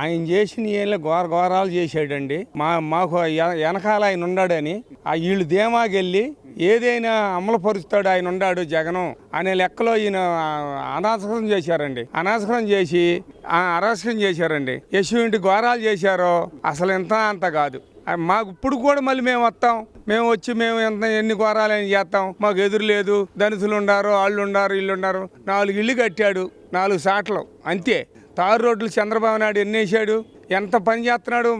ఆయన చేసిన ఏళ్ళ ఘోరాలు చేశాడండి. మాకు వెనకాల ఆయన ఉన్నాడని ఆ వీళ్ళు ధీమాకెళ్ళి ఏదైనా అమలుపరుస్తాడు ఆయన ఉన్నాడు జగనం అనే లెక్కలో ఈయన అనాశకరం చేశారండి. అనాశకరం చేసి అరాచకం చేశారండి. ఎటువంటి ఘోరాలు చేశారో అసలు ఇంత అంత కాదు. మాకు ఇప్పుడు కూడా మళ్ళీ మేము వస్తాం, మేము వచ్చి మేము ఎన్ని ఘోరాలని చేస్తాం. మాకు ఎదురు లేదు, దళితులు ఉండారు, వాళ్ళు ఉండారు, వీళ్ళు ఉండారు. 4 ఇళ్ళు కట్టాడు, 4 సాట్లు అంతే. తారు రోడ్లు చంద్రబాబు నాయుడు ఎన్ని వేసాడు, ఎంత పని చేస్తున్నాడు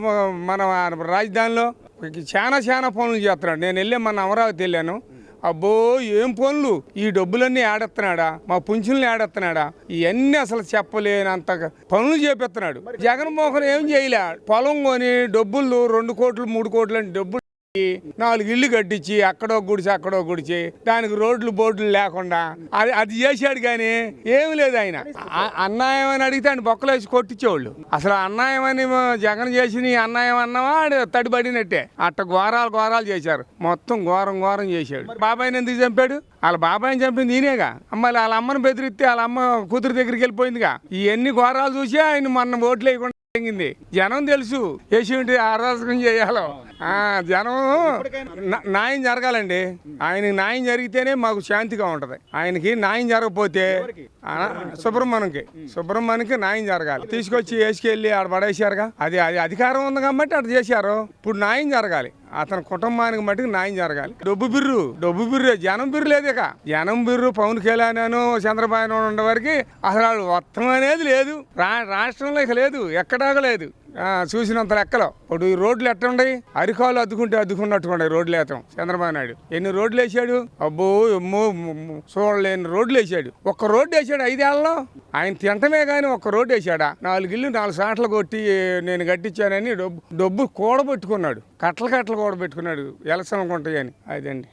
మన రాజధానిలో. చాలా పనులు చేస్తున్నాడు. నేను వెళ్ళే మన అమరావతి వెళ్ళాను. అబ్బో ఏం పనులు, ఈ డబ్బులన్నీ ఆడెత్తున్నాడా, మా పుంచుల్ని ఆడెత్తున్నాడా, ఇవన్నీ అసలు చెప్పలేనంత పనులు చేపిస్తున్నాడు. జగన్మోహన్ ఏం చేయలే, పొలం కొని డబ్బులు 2 కోట్లు 3 కోట్లు అని డబ్బులు 4 ఇళ్ళు కట్టించి అక్కడో గుడిచి దానికి రోడ్లు బోర్డులు లేకుండా అది చేశాడు. కానీ ఏమి లేదు. ఆయన అన్యాయం అని అడిగితే ఆయన బొక్కలేసి కొట్టించేవాళ్ళు. అసలు అన్యాయం అని జగన్ చేసి అన్యాయం అన్నావా తడిపడినట్టే. అట్ట ఘోరాలు చేశారు. మొత్తం ఘోరం చేశాడు. బాబాయిని ఎందుకు చంపాడు? వాళ్ళ బాబాయిని చంపింది ఈయనేగా. మళ్ళీ వాళ్ళ అమ్మని బెదిరిస్తే వాళ్ళ అమ్మ కూతురు దగ్గరికి వెళ్ళిపోయిందిగా. ఇవన్నీ ఘోరాలు చూసి ఆయన మొన్న ఓట్లు వేయకుండా జనం తెలుసు ఎటువంటి అరాచకం చేయాలో. జనం న్యాయం జరగాలండి. ఆయనకి న్యాయం జరిగితేనే మాకు శాంతిగా ఉంటది. ఆయనకి న్యాయం జరగకపోతే సుబ్రహ్మణ్యకి న్యాయం జరగాలి. తీసుకొచ్చి వేసుకెళ్ళి ఆడ పడేసారుగా. అది అధికారం ఉంది కాబట్టి అటు చేశారు. ఇప్పుడు న్యాయం జరగాలి. అతని కుటుంబానికి మటుకు న్యాయం జరగాలి. డబ్బు బిర్రు జనం బిర్రు లేదు. ఇక జనం బిర్రు పవన్ కళ్యాణ్ చంద్రబాబు ఉండే వరకు అసలు మొత్తం అనేది లేదు. రాష్ట్రంలో ఇక లేదు, ఎక్కడా లేదు. చూసినంత లెక్కలో ఇప్పుడు ఈ రోడ్లు ఎట్ట ఉన్నాయి, అరికాలు అద్దుకున్నట్టుకుంటాయి రోడ్లు వేస్తాం. చంద్రబాబు నాయుడు ఎన్ని రోడ్లు వేసాడు, అబ్బో చూడలేని రోడ్లు వేసాడు. ఒక్క రోడ్డు వేసాడు 5 ఏళ్లలో. ఆయన తింటమే కానీ ఒక్క రోడ్డు వేసాడా? 4 ఇళ్ళు 4 సాట్లు కొట్టి నేను కట్టించానని డబ్బు కూడబెట్టుకున్నాడు. కట్టలు కూడబెట్టుకున్నాడు ఎలక్షన్ అనుకుంటాయని. అదండి.